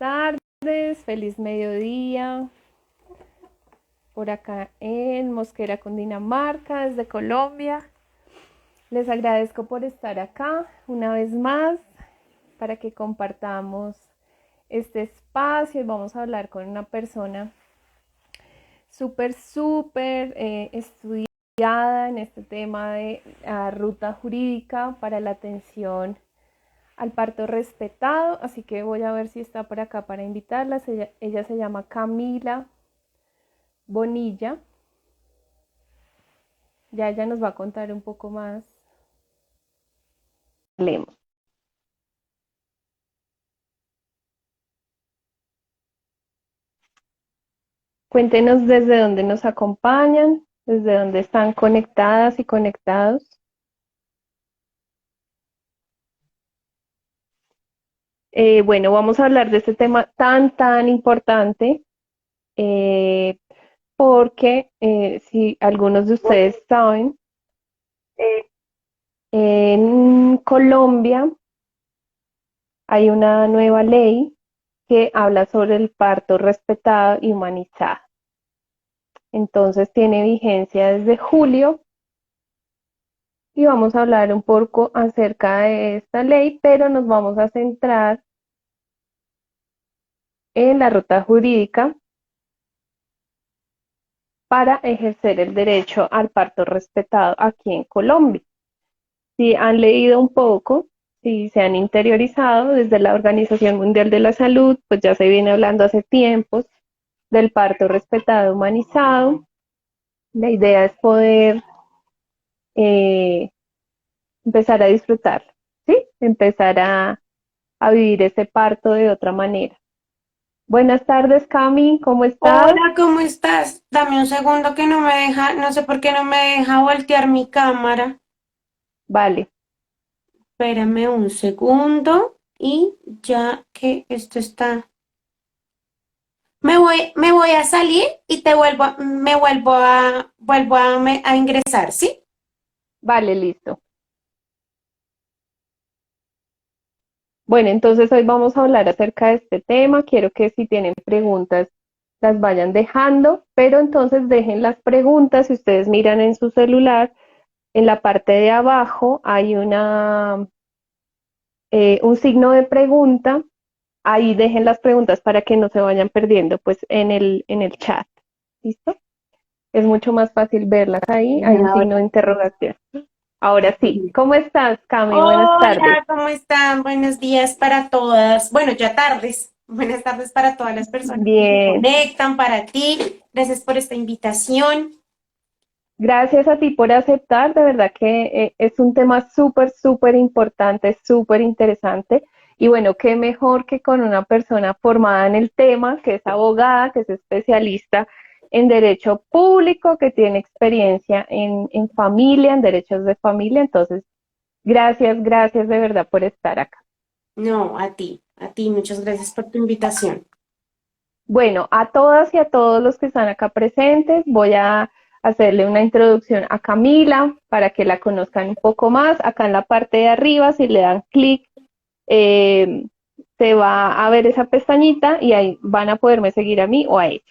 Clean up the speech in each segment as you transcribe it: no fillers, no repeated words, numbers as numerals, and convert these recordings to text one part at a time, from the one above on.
tardes, feliz mediodía, por acá en Mosquera, Cundinamarca, desde Colombia. Les agradezco por estar acá una vez más para que compartamos este espacio y vamos a hablar con una persona súper estudiada en este tema de ruta jurídica para la atención al parto respetado, así que voy a ver si está por acá para invitarla. Ella se llama Camila Bonilla. Ya ella nos va a contar un poco más. Leemos. Cuéntenos desde dónde nos acompañan, desde dónde están conectadas y conectados. Bueno, vamos a hablar de este tema tan importante, porque si algunos de ustedes saben, en Colombia hay una nueva ley que habla sobre el parto respetado y humanizado. Entonces tiene vigencia desde julio y vamos a hablar un poco acerca de esta ley, pero nos vamos a centrar en la ruta jurídica para ejercer el derecho al parto respetado aquí en Colombia. Si han leído un poco, si se han interiorizado desde la Organización Mundial de la Salud, pues ya se viene hablando hace tiempos del parto respetado humanizado. La idea es poder eh, empezar a disfrutarlo, ¿sí? Empezar a vivir ese parto de otra manera. Buenas tardes, Cami, ¿cómo estás? Hola, ¿cómo estás? Dame un segundo que no me deja, no sé por qué no me deja voltear mi cámara. Vale, Espérame un segundo y ya que esto está. Me voy a salir y vuelvo a ingresar, ¿sí? vale, listo. Bueno, entonces hoy vamos a hablar acerca de este tema. Quiero que si tienen preguntas las vayan dejando, pero entonces dejen las preguntas. Si ustedes miran en su celular, en la parte de abajo hay un signo de pregunta. Ahí dejen las preguntas para que no se vayan perdiendo pues en el chat. ¿Listo? Es mucho más fácil verlas ahí. Hay un signo Ahora de interrogación. Ahora sí, sí. ¿cómo estás, Cami? Buenas tardes. Hola, ¿cómo están? Buenos días para todas. Bueno, ya tardes. Buenas tardes para todas las personas que se Bien. conectan, para ti. Gracias por esta invitación. Gracias a ti por aceptar, de verdad que es un tema súper importante, súper interesante. Y bueno, qué mejor que con una persona formada en el tema, que es abogada, que es especialista en derecho público, que tiene experiencia en familia, en derechos de familia. Entonces, gracias de verdad por estar acá. No, a ti, muchas gracias por tu invitación. Bueno, a todas y a todos los que están acá presentes, voy a hacerle una introducción a Camila para que la conozcan un poco más. Acá en la parte de arriba, si le dan clic, eh, se va a ver esa pestañita y ahí van a poderme seguir a mí o a ella.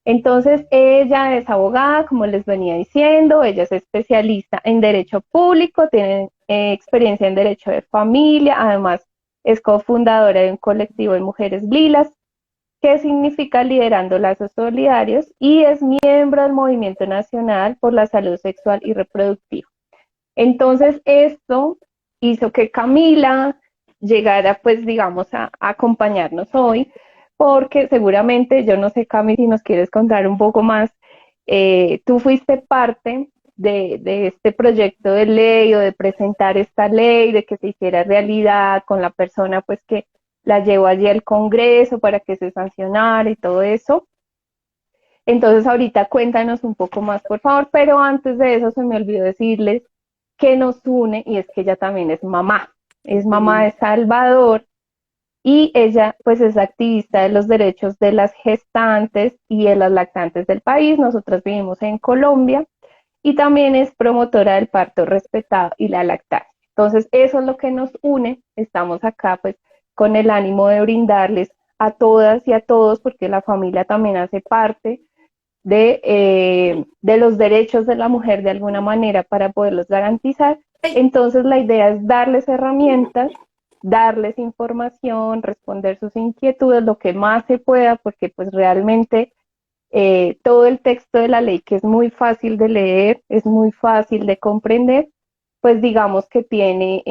Entonces, ella es abogada, como les venía diciendo, ella es especialista en derecho público, tiene experiencia en derecho de familia, además es cofundadora de un colectivo de mujeres lilas, que significa Liderando Lazos Solidarios, y es miembro del Movimiento Nacional por la Salud Sexual y Reproductiva. Entonces, esto hizo que Camila llegara, pues, digamos, a acompañarnos hoy, porque seguramente, yo no sé, Cami, si nos quieres contar un poco más, tú fuiste parte de este proyecto de ley o de presentar esta ley, de que se hiciera realidad con la persona, pues, que la llevó allí al Congreso para que se sancionara y todo eso. Entonces, ahorita cuéntanos un poco más, por favor, pero antes de eso se me olvidó decirles que nos une y es que ella también es mamá Mm. de Salvador y ella pues es activista de los derechos de las gestantes y de las lactantes del país. Nosotros vivimos en Colombia y también es promotora del parto respetado y la lactancia. Entonces, eso es lo que nos une. Estamos acá pues con el ánimo de brindarles a todas y a todos, porque la familia también hace parte de los derechos de la mujer de alguna manera para poderlos garantizar. Ay, Entonces la idea es darles herramientas, darles información, responder sus inquietudes, lo que más se pueda, porque pues realmente todo el texto de la ley, que es muy fácil de leer, es muy fácil de comprender, pues digamos que tiene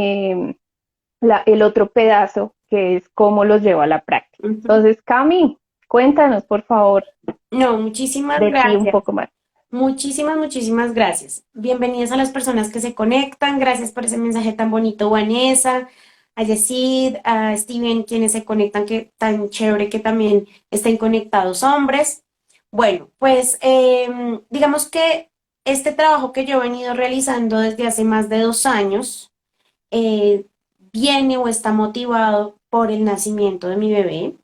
el otro pedazo, que es cómo los lleva a la práctica. ujú. Entonces, Cami, cuéntanos, por favor, No, muchísimas de ti un gracias. poco más. Muchísimas, muchísimas gracias. Bienvenidas a las personas que se conectan. Gracias por ese mensaje tan bonito, Vanessa, a Yesid, a Steven, quienes se conectan, que tan chévere que también estén conectados hombres. Bueno, pues digamos que este trabajo que yo he venido realizando desde hace más de 2 años eh, viene o está motivado por el nacimiento de mi bebé.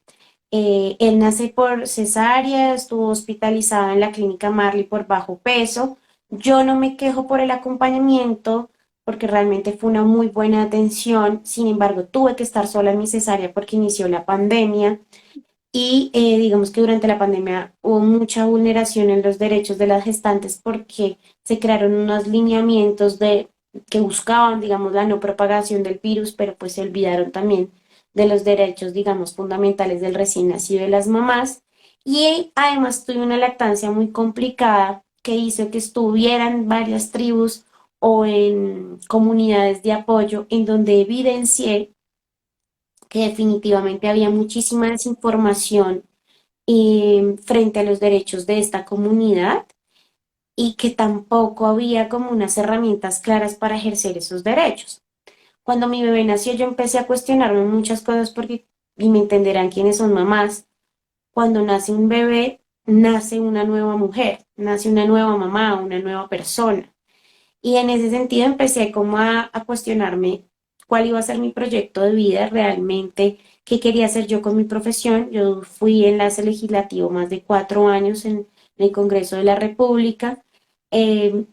Él nace por cesárea, estuvo hospitalizado en la clínica Marley por bajo peso. Yo no me quejo por el acompañamiento porque realmente fue una muy buena atención. Sin embargo, tuve que estar sola en mi cesárea porque inició la pandemia y digamos que durante la pandemia hubo mucha vulneración en los derechos de las gestantes porque se crearon unos lineamientos que buscaban, digamos, la no propagación del virus, pero pues se olvidaron también de los derechos, digamos, fundamentales del recién nacido y de las mamás. Y además tuve una lactancia muy complicada que hizo que estuvieran varias tribus o en comunidades de apoyo en donde evidencié que definitivamente había muchísima desinformación frente a los derechos de esta comunidad y que tampoco había como unas herramientas claras para ejercer esos derechos. Cuando mi bebé nació, yo empecé a cuestionarme muchas cosas porque, y me entenderán quiénes son mamás, cuando nace un bebé, nace una nueva mujer, nace una nueva mamá, una nueva persona. Y en ese sentido empecé como a cuestionarme cuál iba a ser mi proyecto de vida realmente, qué quería hacer yo con mi profesión. Yo fui enlace legislativo más de 4 años en el Congreso de la República,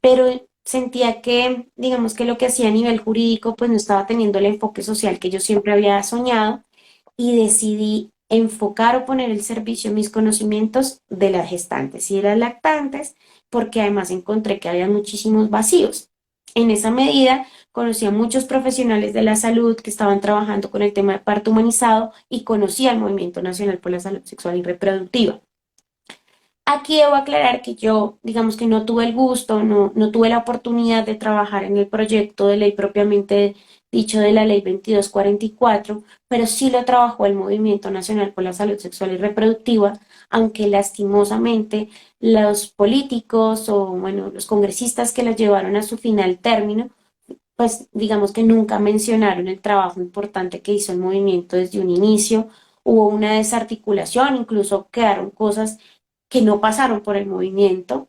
pero sentía que, digamos que lo que hacía a nivel jurídico, pues no estaba teniendo el enfoque social que yo siempre había soñado y decidí enfocar o poner el servicio mis conocimientos de las gestantes y de las lactantes, porque además encontré que había muchísimos vacíos. En esa medida, conocí a muchos profesionales de la salud que estaban trabajando con el tema de parto humanizado y conocí al Movimiento Nacional por la Salud Sexual y Reproductiva. Aquí debo aclarar que yo, digamos que no tuve el gusto, no tuve la oportunidad de trabajar en el proyecto de ley propiamente dicho de la ley 2244, pero sí lo trabajó el Movimiento Nacional por la Salud Sexual y Reproductiva, aunque lastimosamente los políticos o, bueno, los congresistas que lo llevaron a su final término, pues digamos que nunca mencionaron el trabajo importante que hizo el movimiento desde un inicio. Hubo una desarticulación, incluso quedaron cosas que no pasaron por el movimiento,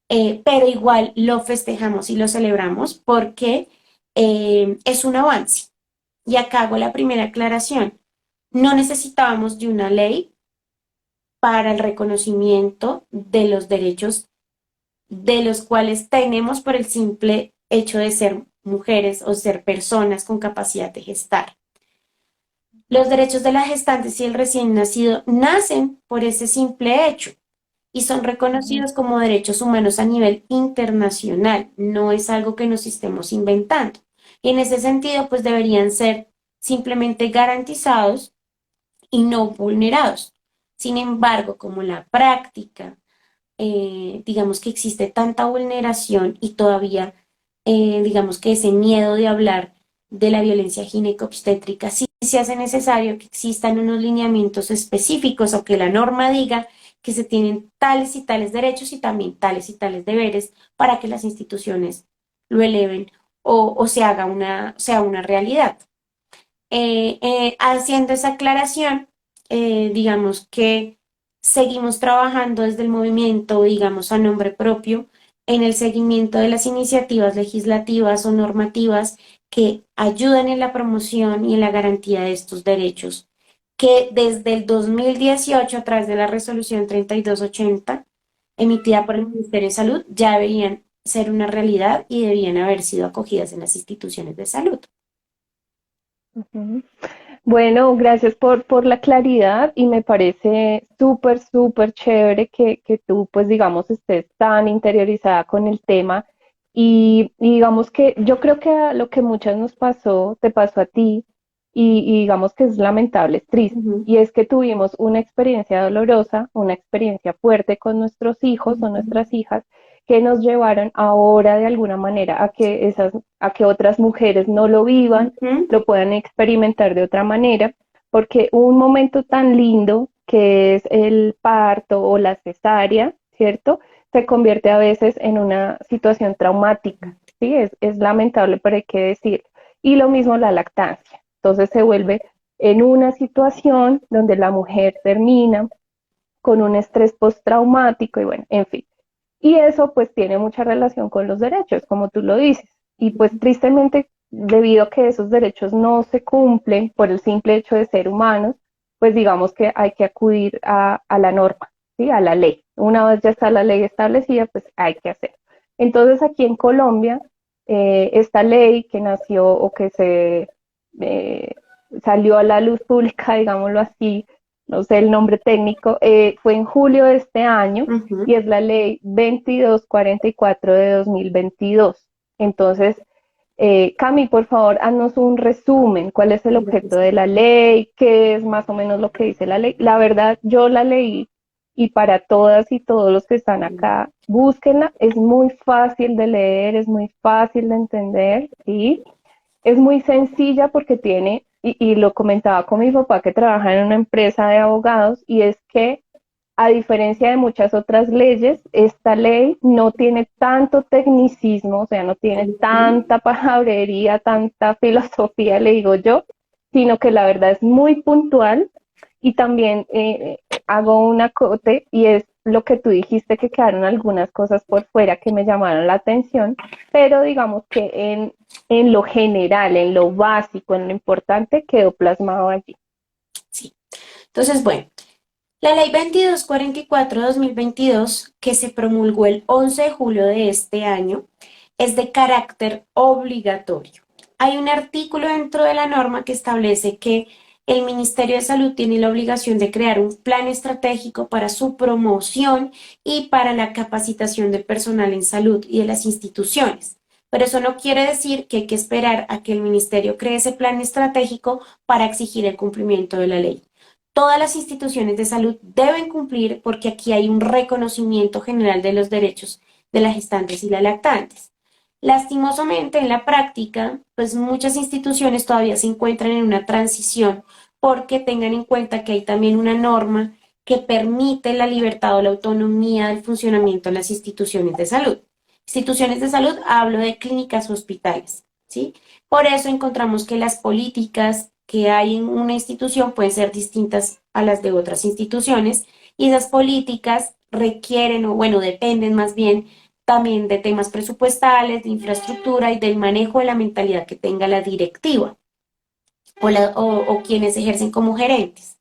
pero igual lo festejamos y lo celebramos porque es un avance. Y acá hago la primera aclaración. No necesitábamos de una ley para el reconocimiento de los derechos de los cuales tenemos por el simple hecho de ser mujeres o ser personas con capacidad de gestar. Los derechos de las gestantes y el recién nacido nacen por ese simple hecho y son reconocidos como derechos humanos a nivel internacional. No es algo que nos estemos inventando. Y en ese sentido, pues deberían ser simplemente garantizados y no vulnerados. Sin embargo, como la práctica, digamos que existe tanta vulneración y todavía, digamos que ese miedo de hablar de la violencia ginecobstétrica, sí se hace necesario que existan unos lineamientos específicos o que la norma diga que se tienen tales y tales derechos y también tales y tales deberes para que las instituciones lo eleven o sea una realidad. Haciendo esa aclaración, digamos que seguimos trabajando desde el movimiento, digamos a nombre propio, en el seguimiento de las iniciativas legislativas o normativas que ayudan en la promoción y en la garantía de estos derechos, que desde el 2018, a través de la resolución 3280, emitida por el Ministerio de Salud, ya deberían ser una realidad y debían haber sido acogidas en las instituciones de salud. Ujú. Bueno, gracias por la claridad y me parece súper, súper chévere que tú, pues digamos, estés tan interiorizada con el tema y digamos que yo creo que a lo que muchas nos pasó, te pasó a ti y digamos que es lamentable, es triste. Ujú, Y es que tuvimos una experiencia dolorosa, una experiencia fuerte con nuestros hijos o ujú, nuestras hijas que nos llevaron ahora de alguna manera a que otras mujeres no lo vivan, ujú, lo puedan experimentar de otra manera, porque un momento tan lindo que es el parto o la cesárea, ¿cierto? Se convierte a veces en una situación traumática, ¿sí? Es lamentable, pero hay que decir. Y lo mismo la lactancia. Entonces se vuelve en una situación donde la mujer termina con un estrés postraumático y bueno, en fin. Y eso pues tiene mucha relación con los derechos, como tú lo dices. Y pues tristemente, debido a que esos derechos no se cumplen por el simple hecho de ser humanos, pues digamos que hay que acudir a la norma, ¿sí? A la ley. Una vez ya está la ley establecida, pues hay que hacer. Entonces aquí en Colombia, esta ley que nació o que se eh, salió a la luz pública, digámoslo así, no sé el nombre técnico, fue en julio de este año ujú. y es la ley 2244 de 2022. Entonces, Cami, por favor, haznos un resumen. ¿Cuál es el Claro que objeto sí. de la ley? ¿Qué es más o menos lo que dice la ley? La verdad, yo la leí y para todas y todos los que están acá, búsquenla. Es muy fácil de leer, es muy fácil de entender, ¿sí? Es muy sencilla porque tiene, y lo comentaba con mi papá que trabaja en una empresa de abogados, y es que a diferencia de muchas otras leyes, esta ley no tiene tanto tecnicismo, o sea, no tiene Ujú. tanta palabrería, tanta filosofía, le digo yo, sino que la verdad es muy puntual y también hago un acote y es lo que tú dijiste que quedaron algunas cosas por fuera que me llamaron la atención, pero digamos que en lo general, en lo básico, en lo importante, quedó plasmado allí. Sí. Entonces, bueno, la ley 2244-2022, que se promulgó el 11 de julio de este año, es de carácter obligatorio. Hay un artículo dentro de la norma que establece que el Ministerio de Salud tiene la obligación de crear un plan estratégico para su promoción y para la capacitación del personal en salud y de las instituciones. Pero eso no quiere decir que hay que esperar a que el ministerio cree ese plan estratégico para exigir el cumplimiento de la ley. Todas las instituciones de salud deben cumplir porque aquí hay un reconocimiento general de los derechos de las gestantes y las lactantes. Lastimosamente, en la práctica, pues muchas instituciones todavía se encuentran en una transición porque tengan en cuenta que hay también una norma que permite la libertad o la autonomía del funcionamiento de las instituciones de salud. Instituciones de salud, hablo de clínicas o hospitales, ¿sí? Por eso encontramos que las políticas que hay en una institución pueden ser distintas a las de otras instituciones y esas políticas requieren o bueno, dependen más bien también de temas presupuestales, de infraestructura y del manejo de la mentalidad que tenga la directiva o quienes ejercen como gerentes.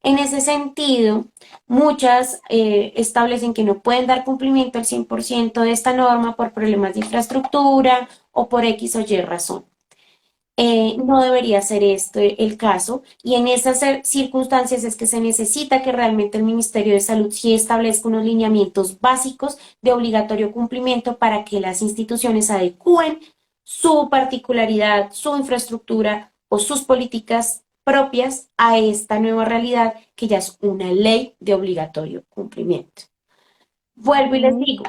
En ese sentido, muchas establecen que no pueden dar cumplimiento al 100% de esta norma por problemas de infraestructura o por X o Y razón. No debería ser este el caso y en esas circunstancias es que se necesita que realmente el Ministerio de Salud sí establezca unos lineamientos básicos de obligatorio cumplimiento para que las instituciones adecúen su particularidad, su infraestructura o sus políticas propias a esta nueva realidad que ya es una ley de obligatorio cumplimiento. Vuelvo y les Ujú. digo,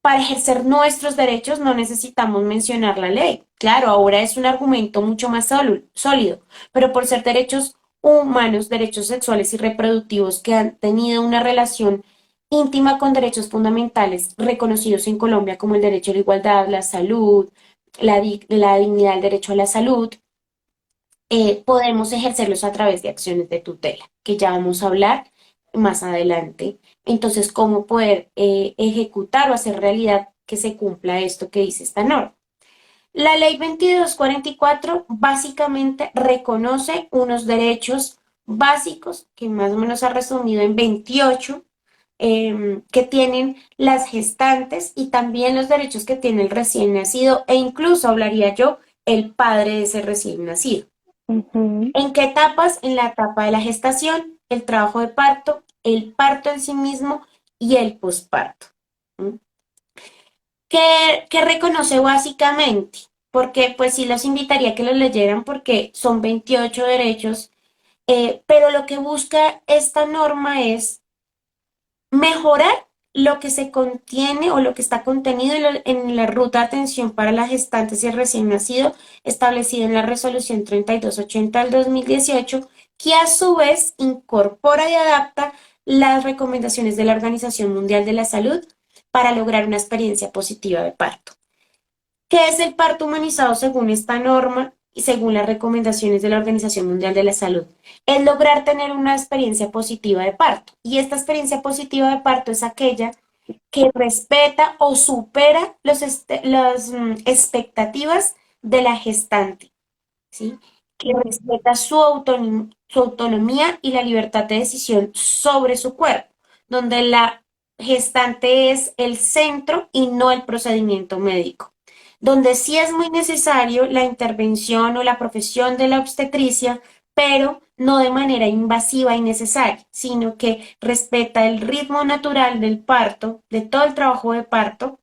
para ejercer nuestros derechos no necesitamos mencionar la ley. Claro, ahora es un argumento mucho más sólido, pero por ser derechos humanos, derechos sexuales y reproductivos que han tenido una relación íntima con derechos fundamentales reconocidos en Colombia como el derecho a la igualdad, la salud, la dignidad, el derecho a la salud, podemos ejercerlos a través de acciones de tutela, que ya vamos a hablar más adelante. Entonces, cómo poder ejecutar o hacer realidad que se cumpla esto que dice esta norma. La ley 2244 básicamente reconoce unos derechos básicos, que más o menos ha resumido en 28, que tienen las gestantes y también los derechos que tiene el recién nacido e incluso hablaría yo el padre de ese recién nacido. Ujú, ¿En qué etapas? En la etapa de la gestación, el trabajo de parto, el parto en sí mismo y el posparto. ¿Mm? ¿Qué reconoce básicamente? Porque pues sí los invitaría a que los leyeran porque son 28 derechos, pero lo que busca esta norma es mejorar lo que se contiene o lo que está contenido en la ruta de atención para las gestantes y el recién nacido establecida en la resolución 3280 del 2018, que a su vez incorpora y adapta las recomendaciones de la Organización Mundial de la Salud para lograr una experiencia positiva de parto. ¿Qué es el parto humanizado según esta norma y según las recomendaciones de la Organización Mundial de la Salud? Es lograr tener una experiencia positiva de parto. Y esta experiencia positiva de parto es aquella que respeta o supera las expectativas de la gestante, ¿sí? Que ujú, respeta su autonomía y la libertad de decisión sobre su cuerpo, donde la gestante es el centro y no el procedimiento médico, donde sí es muy necesario la intervención o la profesión de la obstetricia, pero no de manera invasiva y necesaria, sino que respeta el ritmo natural del parto, de todo el trabajo de parto,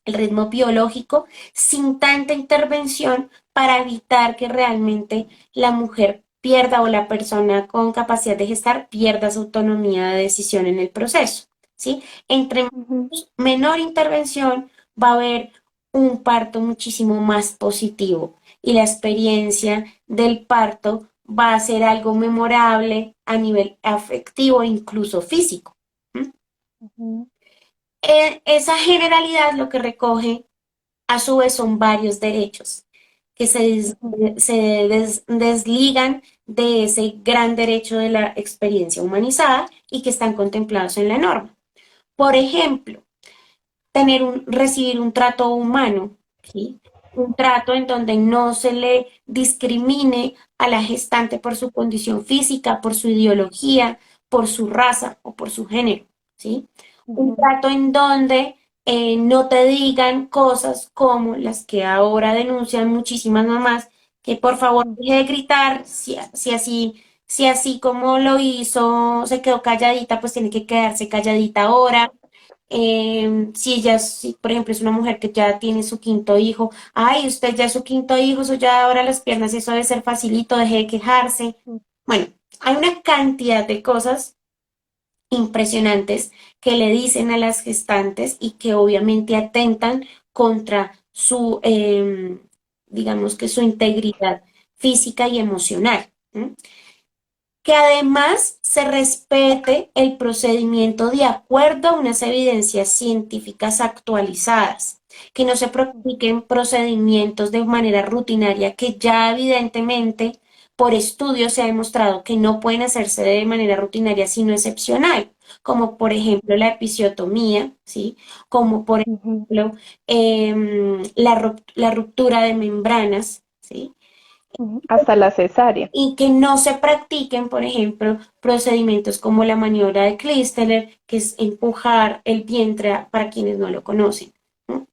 el ritmo biológico, sin tanta intervención para evitar que realmente la mujer pierda o la persona con capacidad de gestar pierda su autonomía de decisión en el proceso, ¿sí? Entre ujú, menor intervención va a haber un parto muchísimo más positivo y la experiencia del parto va a ser algo memorable a nivel afectivo e incluso físico. ¿Mm? ujú, Esa generalidad lo que recoge a su vez son varios derechos que ujú, desligan de ese gran derecho de la experiencia humanizada y que están contemplados en la norma. Por ejemplo, recibir un trato humano, ¿sí? Un trato en donde no se le discrimine a la gestante por su condición física, por su ideología, por su raza o por su género, ¿sí? Un ujú, trato en donde no te digan cosas como las que ahora denuncian muchísimas mamás, que por favor ujú, deje de gritar, si así como lo hizo, se quedó calladita, pues tiene que quedarse calladita ahora. Si ella, si, por ejemplo, es una mujer que ya tiene su quinto hijo, ay, usted ya es su quinto hijo, eso ya ahora las piernas, eso debe ser facilito, deje de quejarse. Bueno, hay una cantidad de cosas impresionantes que le dicen a las gestantes y que obviamente atentan contra su, digamos que su integridad física y emocional. ¿M? Que además se respete el procedimiento de acuerdo a unas evidencias científicas actualizadas, que no se practiquen procedimientos de manera rutinaria que ya evidentemente por estudios se ha demostrado que no pueden hacerse de manera rutinaria sino excepcional, como por ejemplo la episiotomía, ¿sí? Como por ujú, ejemplo la ruptura de membranas, ¿sí? ujú. Hasta la cesárea. Y que no se practiquen, por ejemplo, procedimientos como la maniobra de Klisteller, que es empujar el vientre para quienes no lo conocen. ¿No?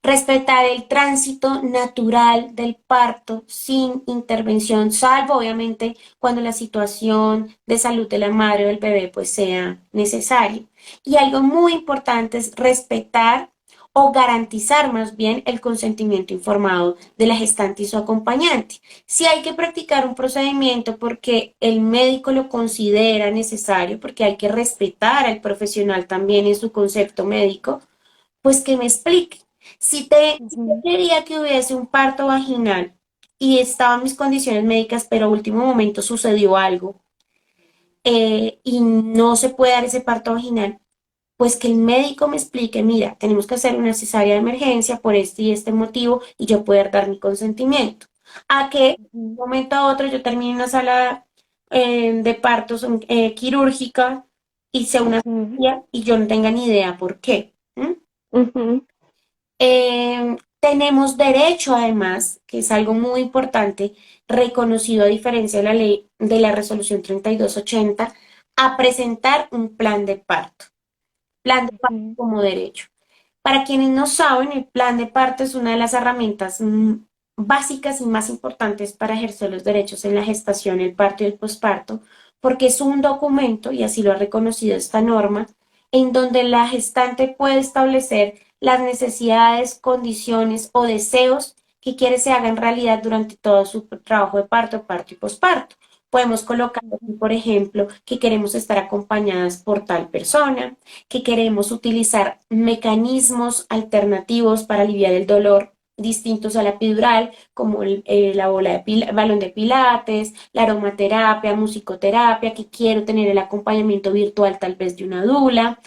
Respetar el tránsito natural del parto sin intervención, salvo obviamente cuando la situación de salud de la madre o del bebé pues sea necesario. Y algo muy importante es respetar o garantizar más bien el consentimiento informado de la gestante y su acompañante. Si hay que practicar un procedimiento porque el médico lo considera necesario, porque hay que respetar al profesional también en su concepto médico, pues que me explique. Si te Ujú, quería que hubiese un parto vaginal y estaban mis condiciones médicas, pero a último momento sucedió algo y no se puede dar ese parto vaginal, pues que el médico me explique, mira, tenemos que hacer una cesárea de emergencia por este y este motivo y yo poder dar mi consentimiento. A que de un ujú, momento a otro yo termine en una sala de partos quirúrgica y sea una ujú, cirugía y yo no tenga ni idea por qué. ¿M? ujú, Tenemos derecho, además, que es algo muy importante, reconocido a diferencia de la ley de la resolución 3280, a presentar un plan de parto. Plan de parto ujú, como derecho. Para quienes no saben, el plan de parto es una de las herramientas, básicas y más importantes para ejercer los derechos en la gestación, el parto y el posparto, porque es un documento, y así lo ha reconocido esta norma, en donde la gestante puede establecer las necesidades, condiciones o deseos que quiere se hagan realidad durante todo su trabajo de parto, parto y posparto. Podemos colocar, por ejemplo, que queremos estar acompañadas por tal persona, que queremos utilizar mecanismos alternativos para aliviar el dolor distintos a la epidural, como la balón de pilates, la aromaterapia, musicoterapia, que quiero tener el acompañamiento virtual tal vez de una dula,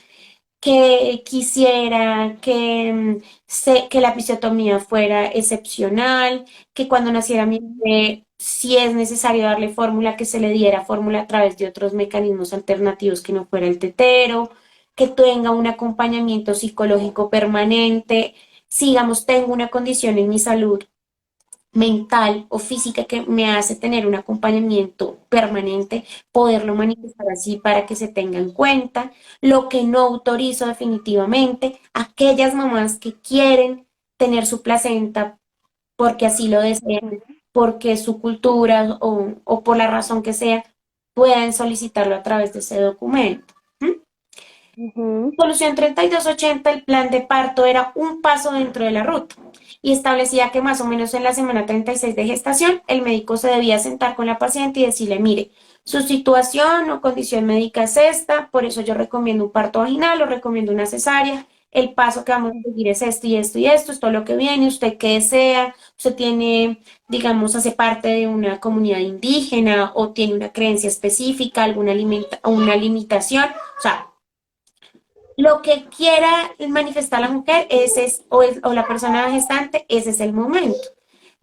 que quisiera que la episiotomía fuera excepcional, que cuando naciera mi bebé, si es necesario darle fórmula, que se le diera fórmula a través de otros mecanismos alternativos que no fuera el tetero, que tenga un acompañamiento psicológico permanente. Si, digamos, tengo una condición en mi salud mental o física que me hace tener un acompañamiento permanente, poderlo manifestar así para que se tenga en cuenta. Lo que no autorizo definitivamente, aquellas mamás que quieren tener su placenta porque así lo desean, Ujú, porque su cultura o por la razón que sea, pueden solicitarlo a través de ese documento. ¿Mm? ujú. Solución 3280, el plan de parto era un paso dentro de la ruta y establecía que más o menos en la semana 36 de gestación el médico se debía sentar con la paciente y decirle, mire, su situación o condición médica es esta, por eso yo recomiendo un parto vaginal o recomiendo una cesárea. El paso que vamos a seguir es esto y esto y esto, es todo lo que viene, usted qué desea, usted tiene, digamos, hace parte de una comunidad indígena o tiene una creencia específica, una limitación, o sea, lo que quiera manifestar la mujer, o la persona gestante, ese es el momento.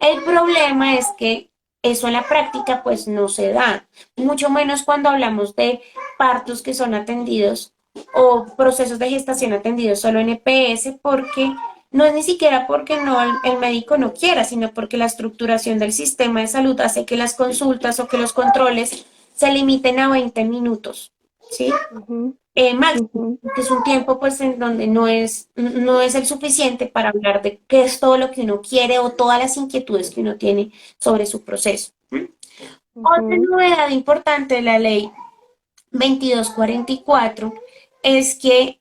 El problema es que eso en la práctica pues no se da, mucho menos cuando hablamos de partos que son atendidos o procesos de gestación atendidos solo en EPS, porque no es ni siquiera porque no el médico no quiera, sino porque la estructuración del sistema de salud hace que las consultas o que los controles se limiten a 20 minutos, ¿sí? Ujú, Máximo, ujú, que es un tiempo pues en donde no es el suficiente para hablar de qué es todo lo que uno quiere o todas las inquietudes que uno tiene sobre su proceso. ¿Mm? Otra ujú. novedad importante de la ley 2244 es que,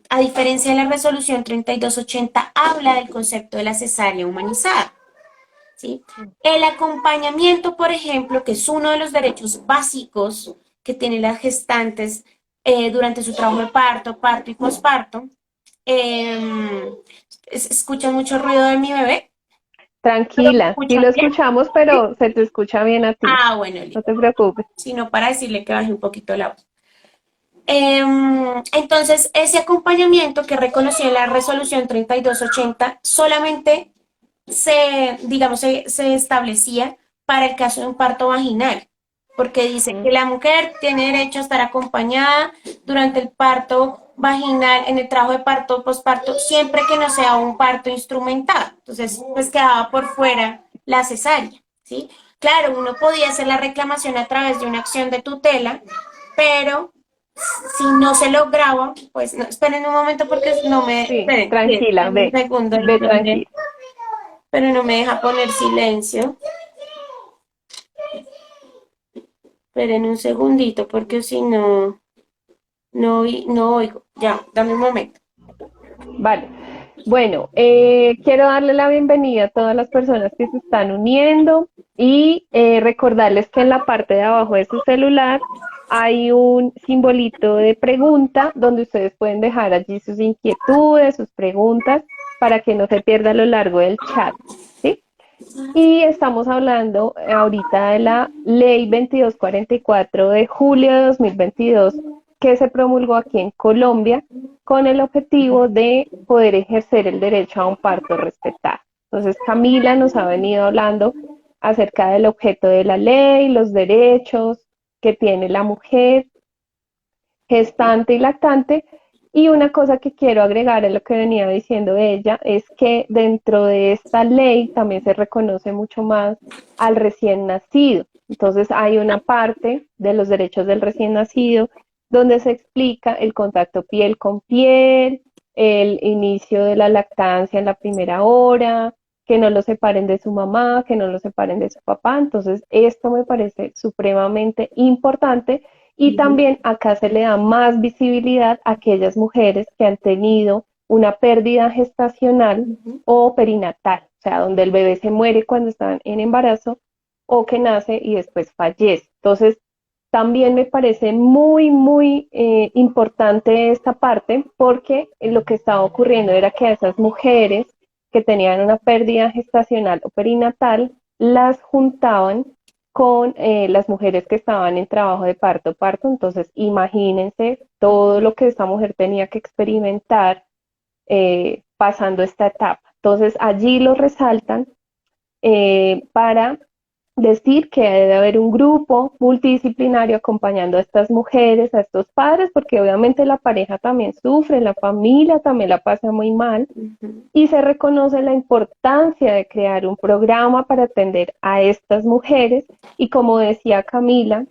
a diferencia de la resolución 3280, habla del concepto de la cesárea humanizada. ¿Sí? El acompañamiento, por ejemplo, que es uno de los derechos básicos que tienen las gestantes durante su trabajo de parto, parto y posparto. ¿Escuchan mucho ruido de mi bebé? ¿Pero me Tranquila, sí escuchan lo bien? escuchamos, pero se te escucha bien a ti. Ah, bueno, No te preocupes. sino para decirle que baje un poquito la voz. Entonces, ese acompañamiento que reconoció en la resolución 3280 solamente digamos, se establecía para el caso de un parto vaginal, porque dice que Ujú, la mujer tiene derecho a estar acompañada durante el parto vaginal, en el trabajo de parto posparto, siempre que no sea un parto instrumentado. Entonces, pues quedaba por fuera la cesárea, ¿sí? Claro, uno podía hacer la reclamación a través de una acción de tutela, pero si no se lograba, pues no, esperen un momento porque no me, sí, esperen, sí, tranquila, esperen un ve, segundo, ve tranquila. pero no me deja poner silencio. Esperen un segundito porque si no, no oigo. Ya, dame un momento. Vale. Bueno, quiero darle la bienvenida a todas las personas que se están uniendo y recordarles que en la parte de abajo de su celular hay un simbolito de pregunta donde ustedes pueden dejar allí sus inquietudes, sus preguntas, para que no se pierda a lo largo del chat, ¿sí? Y estamos hablando ahorita de la Ley 2244 de julio de 2022 que se promulgó aquí en Colombia con el objetivo de poder ejercer el derecho a un parto respetado. Entonces, Camila nos ha venido hablando acerca del objeto de la ley, los derechos que tiene la mujer gestante y lactante. Y una cosa que quiero agregar a lo que venía diciendo ella es que dentro de esta ley también se reconoce mucho más al recién nacido. Entonces hay una parte de los derechos del recién nacido donde se explica el contacto piel con piel, el inicio de la lactancia en la primera hora, que no lo separen de su mamá, que no lo separen de su papá. Entonces, esto me parece supremamente importante y Ujú, también acá se le da más visibilidad a aquellas mujeres que han tenido una pérdida gestacional ujú. o perinatal, o sea, donde el bebé se muere cuando están en embarazo o que nace y después fallece. Entonces, también me parece muy, muy importante esta parte porque lo que estaba ocurriendo era que a esas mujeres que tenían una pérdida gestacional o perinatal las juntaban con las mujeres que estaban en trabajo de parto. Entonces, imagínense todo lo que esta mujer tenía que experimentar pasando esta etapa. Entonces, allí lo resaltan para decir que debe haber un grupo multidisciplinario acompañando a estas mujeres, a estos padres, porque obviamente la pareja también sufre, la familia también la pasa muy mal, Ujú. y se reconoce la importancia de crear un programa para atender a estas mujeres, y como decía Camila,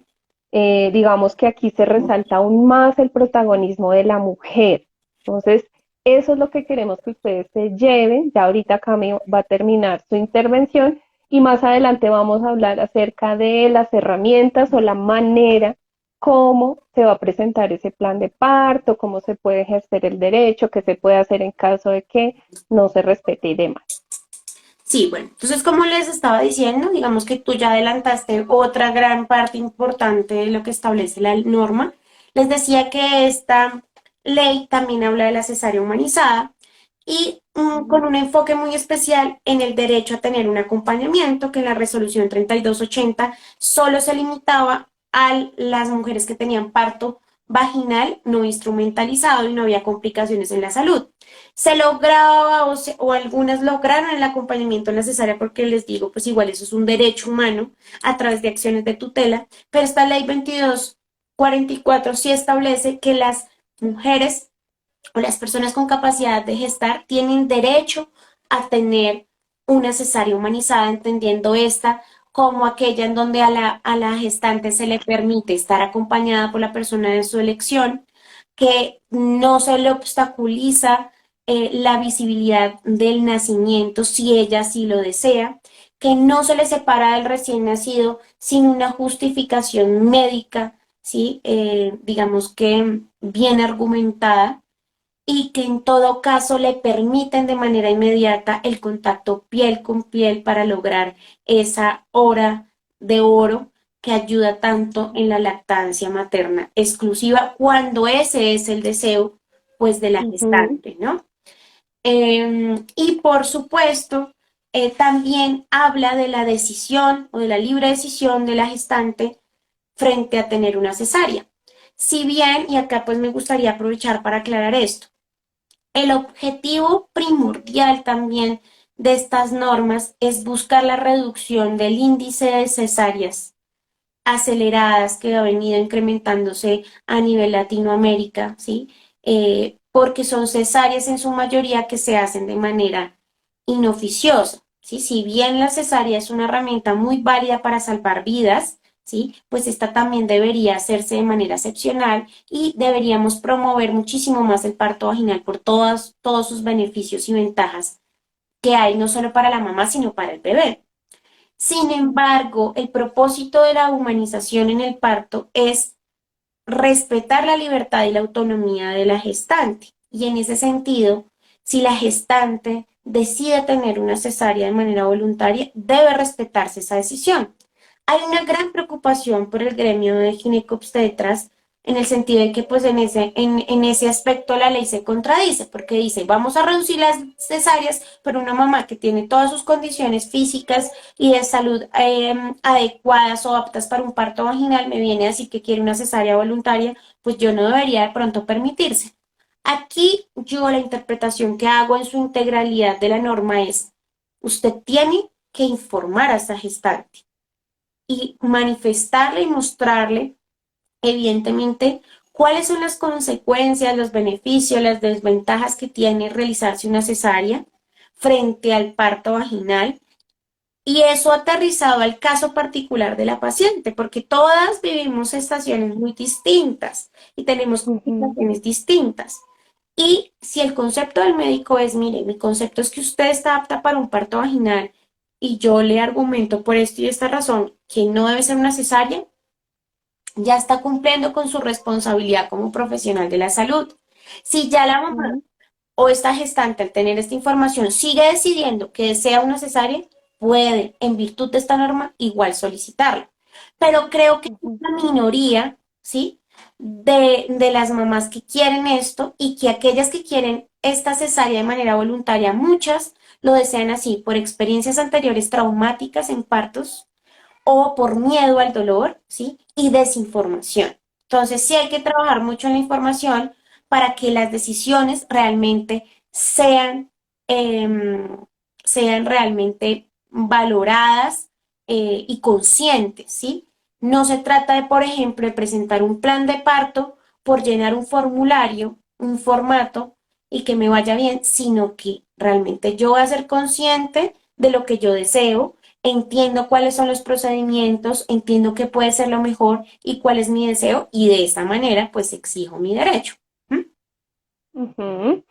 digamos que aquí se resalta aún más el protagonismo de la mujer. Entonces, eso es lo que queremos que ustedes se lleven. Ya ahorita Cami va a terminar su intervención y más adelante vamos a hablar acerca de las herramientas o la manera cómo se va a presentar ese plan de parto, cómo se puede ejercer el derecho, qué se puede hacer en caso de que no se respete y demás. Sí, bueno, entonces como les estaba diciendo, digamos que tú ya adelantaste otra gran parte importante de lo que establece la norma. Les decía que esta ley también habla de la cesárea humanizada y con un enfoque muy especial en el derecho a tener un acompañamiento, que en la resolución 3280 solo se limitaba a las mujeres que tenían parto vaginal no instrumentalizado y no había complicaciones en la salud. Se lograba o algunas lograron el acompañamiento en la cesárea porque les digo, pues igual eso es un derecho humano a través de acciones de tutela, pero esta ley 2244 sí establece que las mujeres o las personas con capacidad de gestar tienen derecho a tener una cesárea humanizada, entendiendo esta como aquella en donde a la gestante se le permite estar acompañada por la persona de su elección, que no se le obstaculiza la visibilidad del nacimiento si ella sí lo desea, que no se le separa del recién nacido sin una justificación médica, ¿sí? Digamos que bien argumentada y que en todo caso le permiten de manera inmediata el contacto piel con piel para lograr esa hora de oro que ayuda tanto en la lactancia materna exclusiva cuando ese es el deseo pues de la Uh -huh. gestante, ¿no? Y por supuesto, también habla de la decisión o de la libre decisión de la gestante frente a tener una cesárea. Si bien, y acá pues me gustaría aprovechar para aclarar esto, el objetivo primordial también de estas normas es buscar la reducción del índice de cesáreas aceleradas que ha venido incrementándose a nivel Latinoamérica, ¿sí? Porque son cesáreas en su mayoría que se hacen de manera inoficiosa, ¿sí? Si bien la cesárea es una herramienta muy válida para salvar vidas, ¿sí? Pues esta también debería hacerse de manera excepcional y deberíamos promover muchísimo más el parto vaginal por todos sus beneficios y ventajas que hay, no solo para la mamá, sino para el bebé. Sin embargo, el propósito de la humanización en el parto es respetar la libertad y la autonomía de la gestante. Y en ese sentido, si la gestante decide tener una cesárea de manera voluntaria, debe respetarse esa decisión. Hay una gran preocupación por el gremio de ginecobstetras en el sentido de que pues en ese aspecto la ley se contradice porque dice vamos a reducir las cesáreas, pero una mamá que tiene todas sus condiciones físicas y de salud adecuadas o aptas para un parto vaginal me viene a decir que quiere una cesárea voluntaria, pues yo no debería de pronto permitirse. Aquí yo la interpretación que hago en su integralidad de la norma es, usted tiene que informar a esa gestante y manifestarle y mostrarle, evidentemente, cuáles son las consecuencias, los beneficios, las desventajas que tiene realizarse una cesárea frente al parto vaginal y eso aterrizado al caso particular de la paciente, porque todas vivimos estaciones muy distintas y tenemos Uh -huh. complicaciones distintas. Y si el concepto del médico es, mire, mi concepto es que usted está apta para un parto vaginal y yo le argumento por esto y esta razón que no debe ser una cesárea, ya está cumpliendo con su responsabilidad como profesional de la salud. Si ya la mamá Ujú, o esta gestante al tener esta información sigue decidiendo que desea una cesárea, puede, en virtud de esta norma, igual solicitarla. Pero creo que es ujú, una minoría, ¿sí? De las mamás que quieren esto y que aquellas que quieren esta cesárea de manera voluntaria, muchas lo desean así por experiencias anteriores traumáticas en partos o por miedo al dolor, ¿sí? Y desinformación. Entonces, sí hay que trabajar mucho en la información para que las decisiones realmente sean, em, sean realmente valoradas y conscientes, ¿sí? No se trata de, por ejemplo, de presentar un plan de parto por llenar un formulario, un formato y que me vaya bien, sino que realmente yo voy a ser consciente de lo que yo deseo, entiendo cuáles son los procedimientos, entiendo qué puede ser lo mejor y cuál es mi deseo y de esa manera pues exijo mi derecho. ¿Mm? ujú.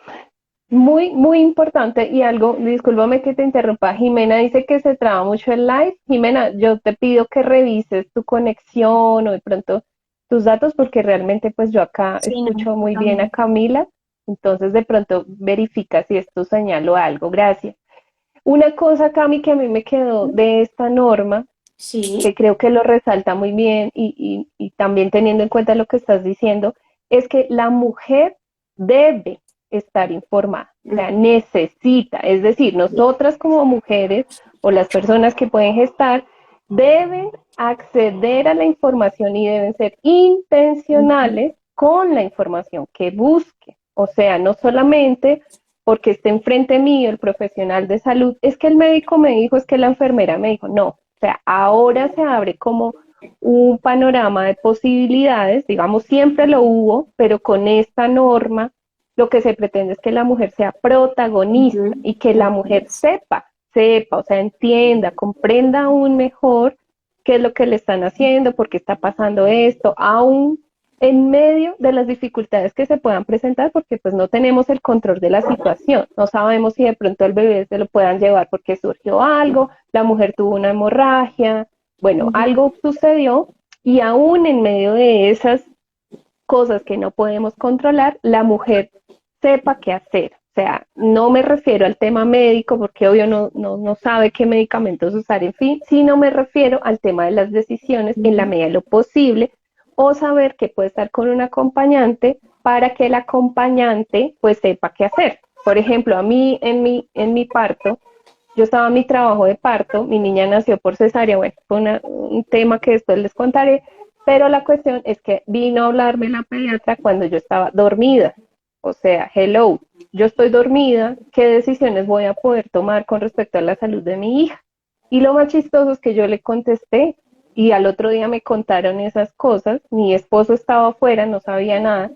Muy, muy importante y algo, discúlpame que te interrumpa, Jimena dice que se traba mucho el live. Jimena, yo te pido que revises tu conexión o de pronto tus datos porque realmente pues yo acá Sí, no, escucho muy bien a también. Camila, entonces de pronto verifica si es tu señal o algo. Gracias. Una cosa, Cami, que a mí me quedó de esta norma, Sí. que creo que lo resalta muy bien y también teniendo en cuenta lo que estás diciendo, es que la mujer debe estar informada, o sea, Ujú. necesita, es decir, nosotras como mujeres o las personas que pueden gestar deben acceder a la información y deben ser Ujú. intencionales con la información que busque. O sea, no solamente porque esté enfrente mío el profesional de salud, es que el médico me dijo, es que la enfermera me dijo, no, o sea, ahora se abre como un panorama de posibilidades, digamos, siempre lo hubo, pero con esta norma lo que se pretende es que la mujer sea protagonista Ujú. y que la Así mujer es. sepa, o sea, entienda, comprenda aún mejor qué es lo que le están haciendo, por qué está pasando esto, aún en medio de las dificultades que se puedan presentar, porque pues no tenemos el control de la situación, no sabemos si de pronto el bebé se lo puedan llevar porque surgió algo, la mujer tuvo una hemorragia, bueno, Ujú. algo sucedió y aún en medio de esas cosas que no podemos controlar, la mujer sepa qué hacer. O sea, no me refiero al tema médico, porque obvio no sabe qué medicamentos usar, en fin, sino me refiero al tema de las decisiones en la Ujú. medida de lo posible, o saber que puede estar con un acompañante para que el acompañante pues sepa qué hacer. Por ejemplo, a mí en mi parto, yo estaba en mi trabajo de parto, mi niña nació por cesárea, bueno, fue un tema que después les contaré, pero la cuestión es que vino a hablarme la pediatra cuando yo estaba dormida. O sea, hello, yo estoy dormida, ¿qué decisiones voy a poder tomar con respecto a la salud de mi hija? Y lo más chistoso es que yo le contesté y al otro día me contaron esas cosas, mi esposo estaba afuera, no sabía nada,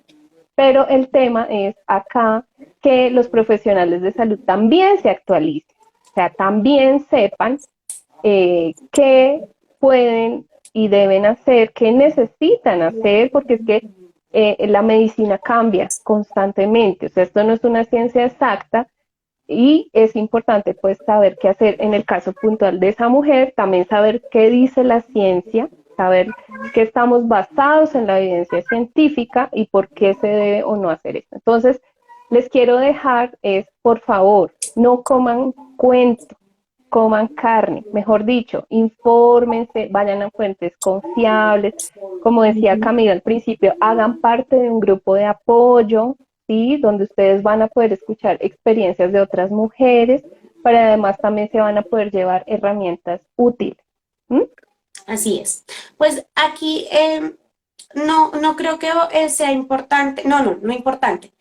pero el tema es acá que los profesionales de salud también se actualicen, o sea, también sepan qué pueden y deben hacer, qué necesitan hacer, porque es que la medicina cambia constantemente, o sea, esto no es una ciencia exacta y es importante pues saber qué hacer en el caso puntual de esa mujer, también saber qué dice la ciencia, saber que estamos basados en la evidencia científica y por qué se debe o no hacer esto. Entonces, les quiero dejar es, por favor, no coman cuento, coman carne, mejor dicho, infórmense, vayan a fuentes confiables, como decía Ujú. Camila al principio, hagan parte de un grupo de apoyo, ¿sí? Donde ustedes van a poder escuchar experiencias de otras mujeres, pero además también se van a poder llevar herramientas útiles. ¿Mm? Así es. Pues aquí no creo que sea importante, no importante.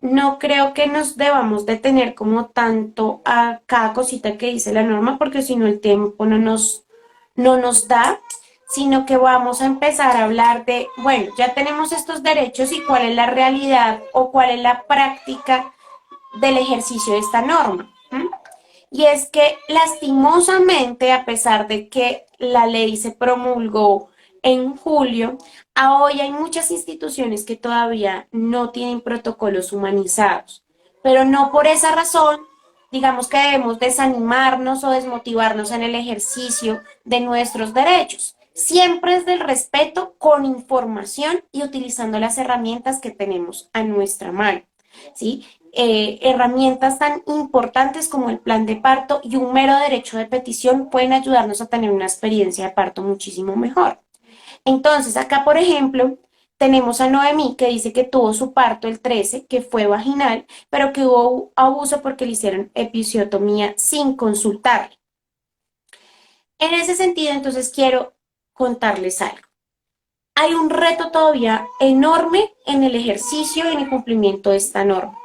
No creo que nos debamos detener como tanto a cada cosita que dice la norma, porque si no el tiempo no nos da, sino que vamos a empezar a hablar de, bueno, ya tenemos estos derechos y cuál es la realidad o cuál es la práctica del ejercicio de esta norma. ¿M? Y es que lastimosamente, a pesar de que la ley se promulgó en julio, a hoy hay muchas instituciones que todavía no tienen protocolos humanizados, pero no por esa razón, digamos que debemos desanimarnos o desmotivarnos en el ejercicio de nuestros derechos. Siempre es del respeto, con información y utilizando las herramientas que tenemos a nuestra mano, ¿sí? Herramientas tan importantes como el plan de parto y un mero derecho de petición pueden ayudarnos a tener una experiencia de parto muchísimo mejor. Entonces, acá, por ejemplo, tenemos a Noemí que dice que tuvo su parto el 13, que fue vaginal, pero que hubo abuso porque le hicieron episiotomía sin consultarle. En ese sentido, entonces quiero contarles algo. Hay un reto todavía enorme en el ejercicio y en el cumplimiento de esta norma.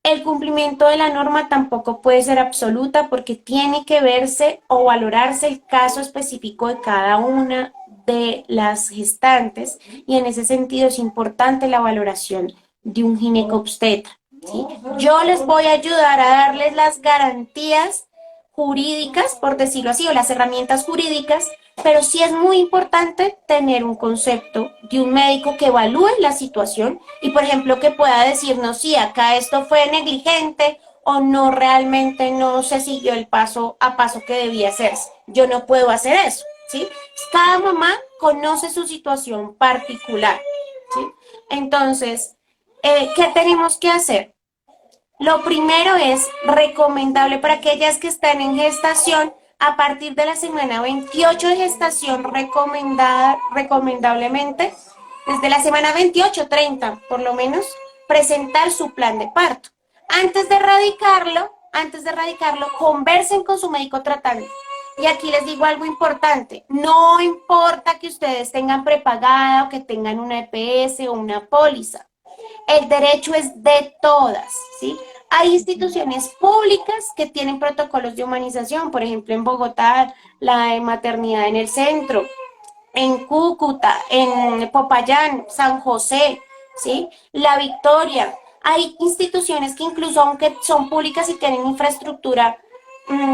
El cumplimiento de la norma tampoco puede ser absoluta porque tiene que verse o valorarse el caso específico de cada una de las gestantes y en ese sentido es importante la valoración de un ginecobstetra, ¿sí? Yo les voy a ayudar a darles las garantías jurídicas, por decirlo así, o las herramientas jurídicas, pero sí es muy importante tener un concepto de un médico que evalúe la situación y, por ejemplo, que pueda decirnos si acá esto fue negligente o no realmente no se siguió el paso a paso que debía hacerse. Yo no puedo hacer eso, ¿sí? Cada mamá conoce su situación particular, ¿sí? Entonces, ¿qué tenemos que hacer? Lo primero es recomendable para aquellas que están en gestación a partir de la semana 28 de gestación recomendablemente, desde la semana 28-30 por lo menos, presentar su plan de parto. Antes de erradicarlo, conversen con su médico tratante. Y aquí les digo algo importante, no importa que ustedes tengan prepagada o que tengan una EPS o una póliza. El derecho es de todas, ¿sí? Hay instituciones públicas que tienen protocolos de humanización, por ejemplo, en Bogotá, la de maternidad en el centro, en Cúcuta, en Popayán, San José, ¿sí? La Victoria. Hay instituciones que incluso aunque son públicas y tienen infraestructura,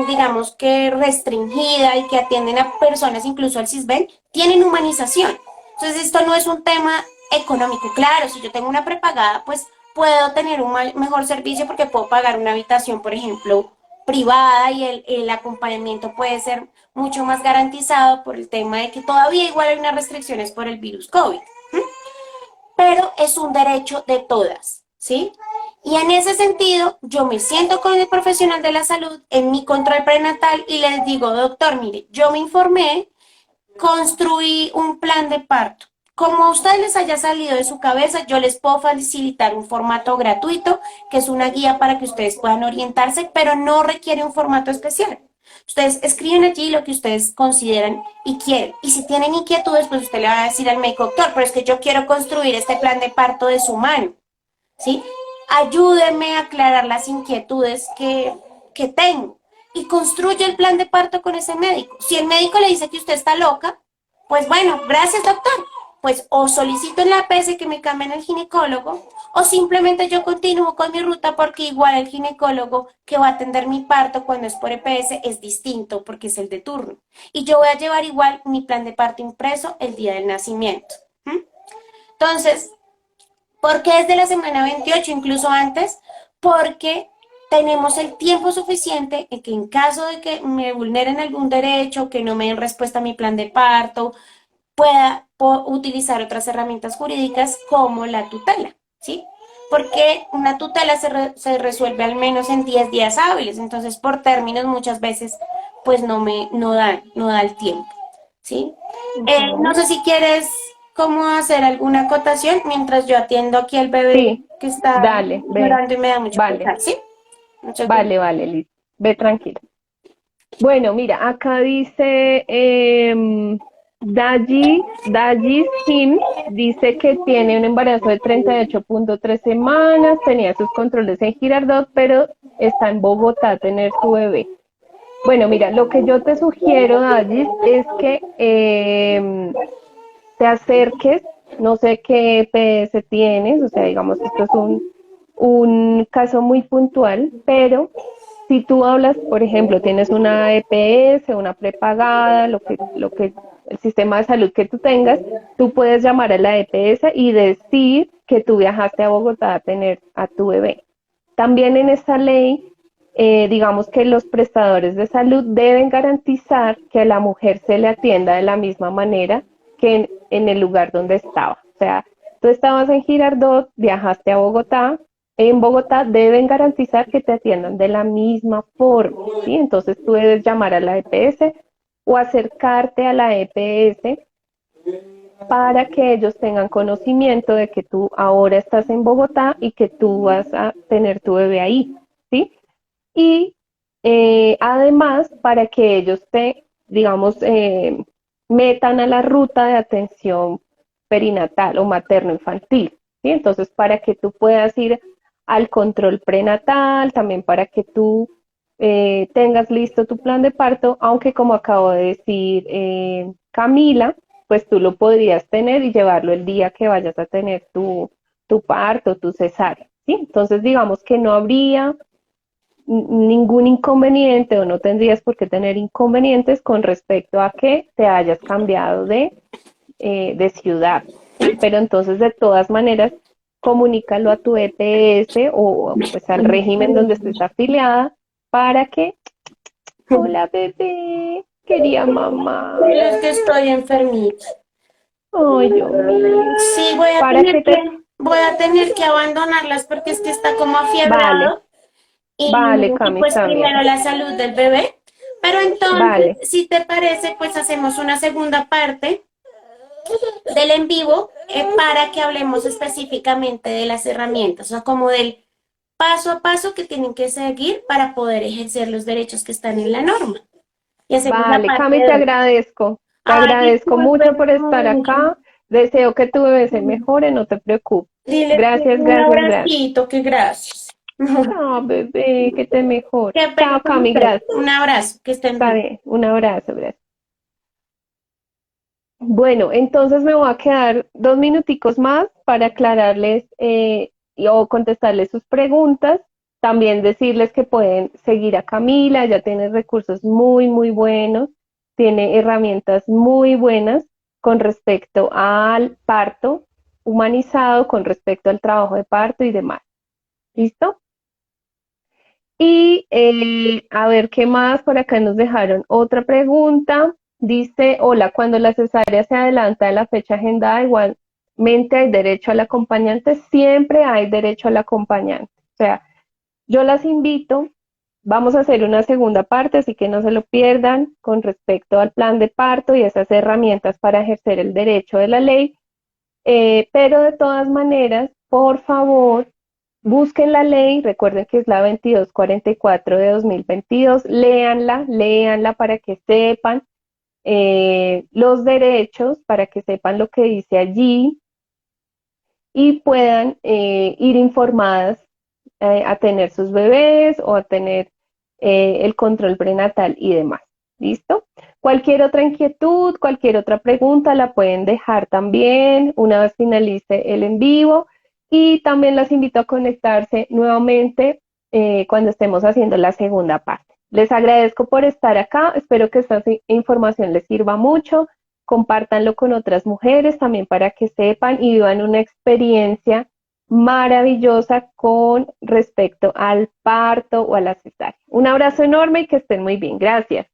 digamos que restringida y que atienden a personas incluso al CISBEN, tienen humanización. Entonces esto no es un tema económico. Claro, si yo tengo una prepagada, pues puedo tener un mejor servicio porque puedo pagar una habitación, por ejemplo, privada y el acompañamiento puede ser mucho más garantizado por el tema de que todavía igual hay unas restricciones por el virus COVID. Pero es un derecho de todas, ¿sí? Y en ese sentido, yo me siento con el profesional de la salud en mi control prenatal y les digo, doctor, mire, yo me informé, construí un plan de parto. Como a ustedes les haya salido de su cabeza, yo les puedo facilitar un formato gratuito, que es una guía para que ustedes puedan orientarse, pero no requiere un formato especial. Ustedes escriben allí lo que ustedes consideran y quieren. Y si tienen inquietudes, pues usted le va a decir al médico, doctor, pero es que yo quiero construir este plan de parto de su mano, ¿sí? Ayúdeme a aclarar las inquietudes que tengo y construye el plan de parto con ese médico. Si el médico le dice que usted está loca, pues bueno, gracias doctor. Pues o solicito en la APS que me cambien el ginecólogo o simplemente yo continúo con mi ruta porque igual el ginecólogo que va a atender mi parto cuando es por EPS es distinto porque es el de turno. Y yo voy a llevar igual mi plan de parto impreso el día del nacimiento. Entonces, ¿por qué desde la semana 28, incluso antes? Porque tenemos el tiempo suficiente en que en caso de que me vulneren algún derecho, que no me den respuesta a mi plan de parto, pueda utilizar otras herramientas jurídicas como la tutela, ¿sí? Porque una tutela se resuelve al menos en 10 días hábiles, entonces por términos muchas veces pues no da el tiempo, ¿sí? No sé si quieres cómo hacer alguna acotación mientras yo atiendo aquí al bebé Sí, que está dale, ve, llorando y me da mucho vale, pesar, ¿sí? Muchas gracias. vale, listo, ve tranquila. Bueno, mira, acá dice Daji Sim, dice que tiene un embarazo de 38.3 semanas, tenía sus controles en Girardot, pero está en Bogotá a tener su bebé. Bueno, mira, lo que yo te sugiero, Daji, es que te acerques, no sé qué EPS tienes, o sea, digamos, esto es un caso muy puntual, pero si tú hablas, por ejemplo, tienes una EPS, una prepagada, el sistema de salud que tú tengas, tú puedes llamar a la EPS y decir que tú viajaste a Bogotá a tener a tu bebé. También en esta ley, digamos que los prestadores de salud deben garantizar que a la mujer se le atienda de la misma manera que en el lugar donde estaba. O sea, tú estabas en Girardot, viajaste a Bogotá, en Bogotá deben garantizar que te atiendan de la misma forma, ¿sí? Entonces tú debes llamar a la EPS o acercarte a la EPS para que ellos tengan conocimiento de que tú ahora estás en Bogotá y que tú vas a tener tu bebé ahí, ¿sí? Y además para que ellos te, digamos, metan a la ruta de atención perinatal o materno-infantil, ¿sí? Entonces, para que tú puedas ir al control prenatal, también para que tú tengas listo tu plan de parto, aunque como acabo de decir Camila, pues tú lo podrías tener y llevarlo el día que vayas a tener tu parto, tu cesárea, ¿sí? Entonces, digamos que no habría ningún inconveniente o no tendrías por qué tener inconvenientes con respecto a que te hayas cambiado de ciudad, ¿sí? Pero entonces de todas maneras comunícalo a tu EPS o pues al régimen donde estés afiliada para que, hola bebé, quería mamá, Es que estoy enfermita. ay Dios mío, Sí, para que te, voy a tener que abandonarlas porque es que está como vale, afiebrado vale y Cami, pues está primero bien, la salud del bebé. Pero entonces, vale, si te parece, pues hacemos una segunda parte del en vivo para que hablemos específicamente de las herramientas, o sea, como del paso a paso que tienen que seguir para poder ejercer los derechos que están en la norma. Y hacemos la vale, parte Cami, de hoy. te Ay, agradezco mucho discúlpeme por estar mucho. acá, deseo que tu bebé se mejore, no te preocupes, Dile que gracias, un gracias, gracias. abracito, que gracias. Chao, bebé, que te mejores. Qué pena Chao, con Cami, usted. gracias. Un abrazo, que estén Está bien. bien, un abrazo, gracias. Bueno, entonces me voy a quedar 2 minuticos más para aclararles o contestarles sus preguntas. También decirles que pueden seguir a Camila, ella tiene recursos muy, muy buenos, tiene herramientas muy buenas con respecto al parto humanizado, con respecto al trabajo de parto y demás. ¿Listo? Y a ver qué más, por acá nos dejaron otra pregunta. Dice, hola, cuando la cesárea se adelanta de la fecha agendada, igualmente hay derecho al acompañante, siempre hay derecho al acompañante. O sea, yo las invito, vamos a hacer una segunda parte, así que no se lo pierdan con respecto al plan de parto y esas herramientas para ejercer el derecho de la ley. Pero de todas maneras, por favor, busquen la ley, recuerden que es la 2244 de 2022, léanla, léanla para que sepan los derechos, para que sepan lo que dice allí y puedan ir informadas a tener sus bebés o a tener el control prenatal y demás. ¿Listo? Cualquier otra inquietud, cualquier otra pregunta la pueden dejar también una vez finalice el en vivo y también las invito a conectarse nuevamente cuando estemos haciendo la segunda parte. Les agradezco por estar acá, espero que esta información les sirva mucho, compártanlo con otras mujeres también para que sepan y vivan una experiencia maravillosa con respecto al parto o a la cesárea. Un abrazo enorme y que estén muy bien. Gracias.